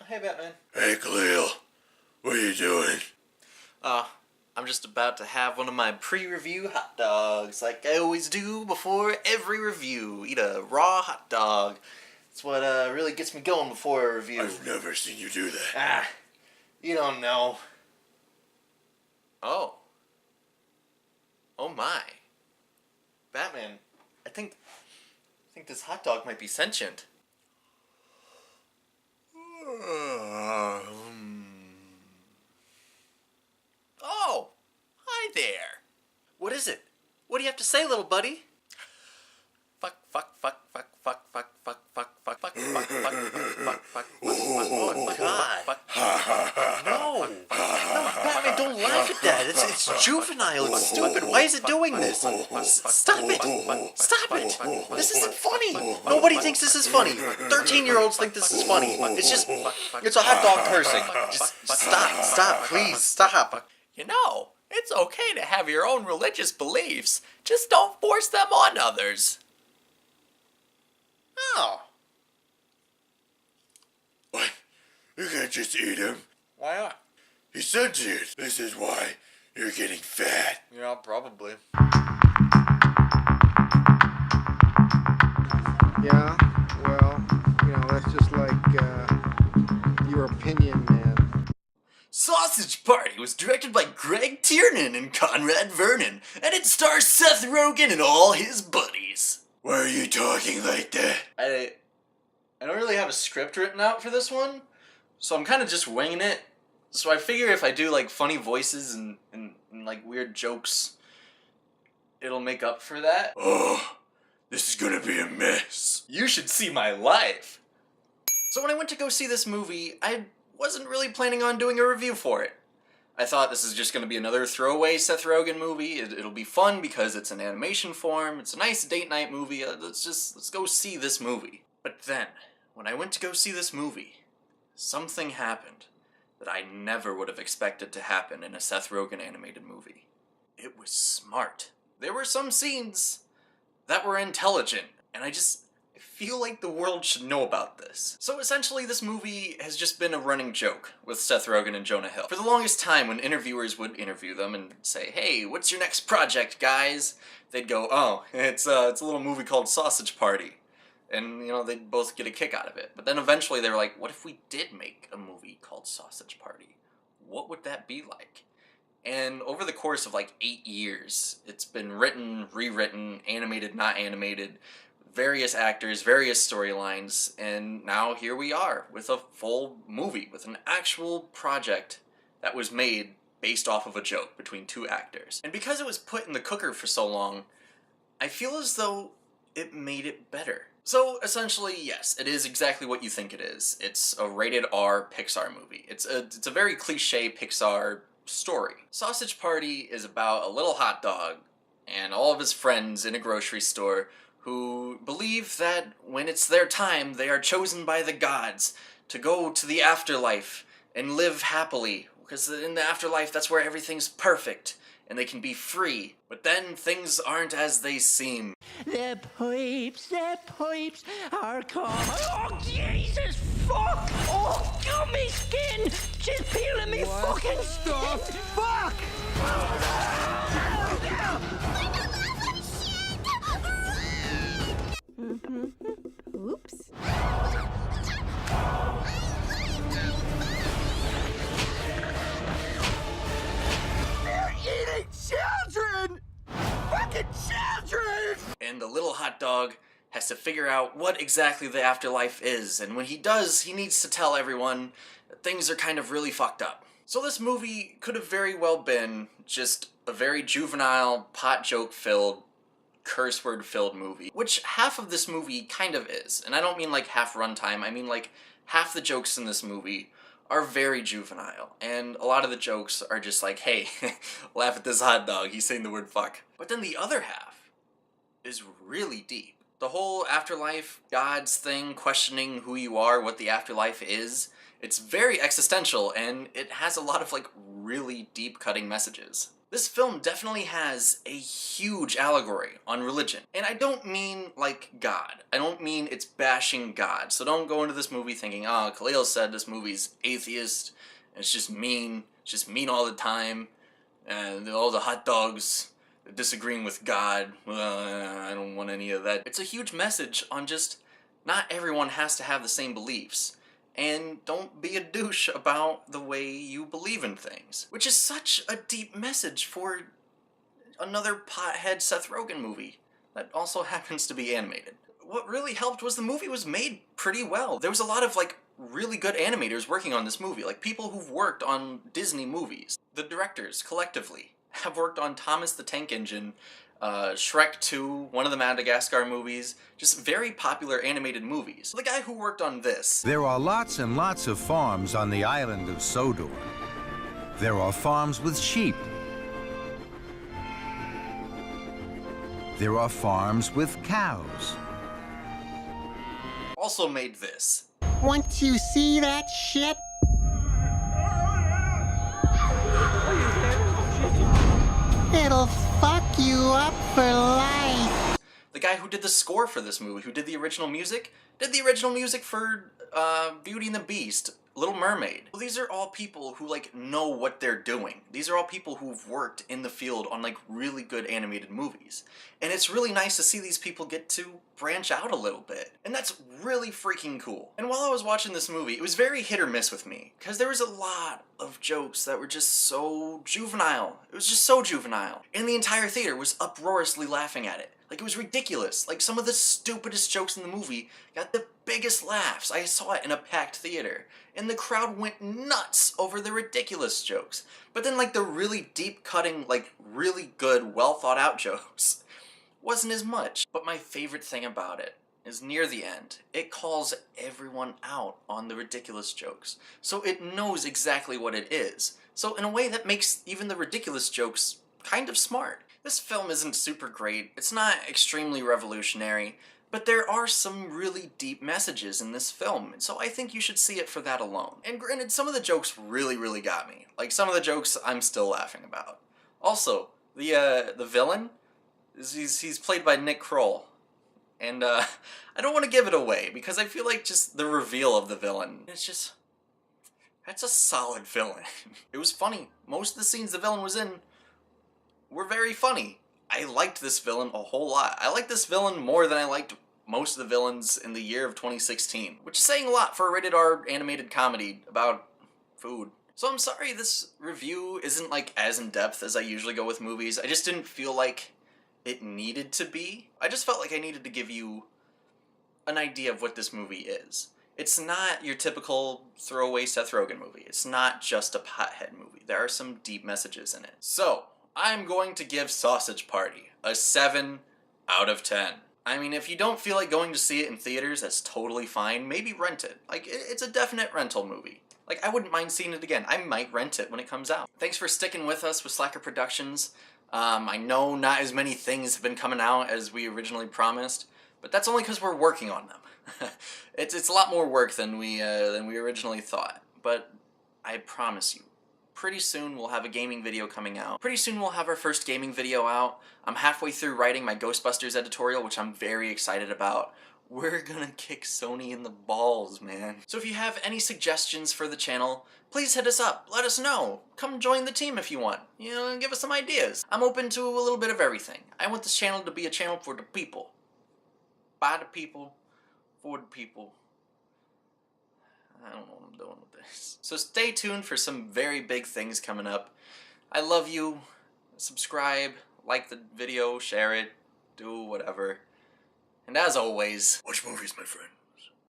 Hey Batman. Hey Khalil, what are you doing? I'm just about to have one of my pre-review hot dogs, like I always do before every review. Eat a raw hot dog. It's what really gets me going before a review. I've never seen you do that. You don't know. Oh. Oh my. Batman, I think this hot dog might be sentient. Oh, hi there. What is it? What do you have to say, little buddy? Fuck. Oh my God. No, Batman, don't laugh at that. It's juvenile. It's stupid. Why is it doing this? Stop it. Stop it. This isn't funny. Nobody thinks this is funny. 13-year-olds think this is funny. It's a hot dog cursing. Just stop, please, stop. You know, it's okay to have your own religious beliefs. Just don't force them on others. Oh, What? You can't just eat him. why not? He's sentient. This is why you're getting fat. Yeah, probably. Yeah, well, that's just like your opinion, man. Sausage Party was directed by Greg Tiernan and Conrad Vernon, and it stars Seth Rogen and all his buddies. Why are you talking like that? I don't really have a script written out for this one, so I'm kind of just winging it. So I figure if I do like funny voices and like weird jokes, it'll make up for that. Oh, this is gonna be a mess. You should see my life. So when I went to go see this movie, I wasn't really planning on doing a review for it. I thought this is just going to be another throwaway Seth Rogen movie. It'll be fun because it's an animation form. It's a nice date night movie. Let's go see this movie. But then, when I went to go see this movie, something happened that I never would have expected to happen in a Seth Rogen animated movie. It was smart. There were some scenes that were intelligent, and I feel like the world should know about this. So essentially this movie has just been a running joke with Seth Rogen and Jonah Hill. For the longest time, when interviewers would interview them and say, "Hey, what's your next project, guys?" They'd go, "Oh, it's a little movie called Sausage Party." And, they'd both get a kick out of it. But then eventually they were like, what if we did make a movie called Sausage Party? What would that be like? And over the course of like 8 years, it's been written, rewritten, animated, not animated, various actors, various storylines, and now here we are with a full movie, with an actual project that was made based off of a joke between two actors. And because it was put in the cooker for so long, I feel as though it made it better. So essentially, yes, it is exactly what you think it is. It's a rated R Pixar movie. It's a very cliche Pixar story. Sausage Party is about a little hot dog and all of his friends in a grocery store who believe that when it's their time, they are chosen by the gods to go to the afterlife and live happily, because in the afterlife, that's where everything's perfect, and they can be free. But then things aren't as they seem. The pipes are coming. Oh, Jesus, fuck! Oh, gummy skin! She's peeling me fucking stuff! Fuck! Oops. They're eating children! Fucking children! And the little hot dog has to figure out what exactly the afterlife is, and when he does, he needs to tell everyone that things are kind of really fucked up. So this movie could have very well been just a very juvenile, pot joke-filled, curse word-filled movie, which half of this movie kind of is. And I don't mean like half runtime, I mean like half the jokes in this movie are very juvenile, and a lot of the jokes are just like, hey, laugh at this hot dog, he's saying the word fuck. But then the other half is really deep. The whole afterlife, gods thing, questioning who you are, what the afterlife is, it's very existential, and it has a lot of like really deep cutting messages. This film definitely has a huge allegory on religion. And I don't mean like God. I don't mean it's bashing God. So don't go into this movie thinking, oh, Khalil said this movie's atheist, and it's just mean all the time, and all the hot dogs disagreeing with God. I don't want any of that. It's a huge message on just not everyone has to have the same beliefs. And don't be a douche about the way you believe in things. Which is such a deep message for another pothead Seth Rogen movie that also happens to be animated. What really helped was the movie was made pretty well. There was a lot of like really good animators working on this movie, like people who've worked on Disney movies. The directors, collectively, have worked on Thomas the Tank Engine, Shrek 2, one of the Madagascar movies, just very popular animated movies. The guy who worked on this. There are lots and lots of farms on the island of Sodor. There are farms with sheep. There are farms with cows. Also made this. Once you see that shit, it'll fuck you up for life. The guy who did the score for this movie, who did the original music for Beauty and the Beast, Little Mermaid. Well, these are all people who like know what they're doing. These are all people who've worked in the field on like really good animated movies. And it's really nice to see these people get to branch out a little bit. And that's really freaking cool. And while I was watching this movie, it was very hit or miss with me, because there was a lot of jokes that were just so juvenile. It was just so juvenile. And the entire theater was uproariously laughing at it. Like, it was ridiculous. Like, some of the stupidest jokes in the movie got the biggest laughs. I saw it in a packed theater. And the crowd went nuts over the ridiculous jokes. But then, like, the really deep-cutting, like, really good, well-thought-out jokes wasn't as much. But my favorite thing about it is near the end, it calls everyone out on the ridiculous jokes. So it knows exactly what it is. So in a way that makes even the ridiculous jokes kind of smart. This film isn't super great, it's not extremely revolutionary, but there are some really deep messages in this film, and so I think you should see it for that alone. And granted, some of the jokes really got me. Like, some of the jokes I'm still laughing about. Also, the villain, he's played by Nick Kroll. And I don't want to give it away, because I feel like just the reveal of the villain, it's just, that's a solid villain. It was funny. Most of the scenes the villain was in were very funny. I liked this villain a whole lot. I liked this villain more than I liked most of the villains in the year of 2016, which is saying a lot for a rated R animated comedy about food. So I'm sorry this review isn't like as in-depth as I usually go with movies. I just didn't feel like it needed to be. I just felt like I needed to give you an idea of what this movie is. It's not your typical throwaway Seth Rogen movie. It's not just a pothead movie. There are some deep messages in it. So, I'm going to give Sausage Party a 7 out of 10. I mean, if you don't feel like going to see it in theaters, that's totally fine. Maybe rent it. Like, it's a definite rental movie. Like, I wouldn't mind seeing it again. I might rent it when it comes out. Thanks for sticking with us with Slacker Productions. I know not as many things have been coming out as we originally promised, but that's only because we're working on them. It's a lot more work than we originally thought, but I promise you, pretty soon we'll have a gaming video coming out. Pretty soon we'll have our first gaming video out. I'm halfway through writing my Ghostbusters editorial, which I'm very excited about. We're gonna kick Sony in the balls, man. So if you have any suggestions for the channel, please hit us up. Let us know. Come join the team if you want. You know, and give us some ideas. I'm open to a little bit of everything. I want this channel to be a channel for the people. By the people, for the people. I don't know what I'm doing with this. So stay tuned for some very big things coming up. I love you. Subscribe, like the video, share it, do whatever. And as always, Watch movies, my friend.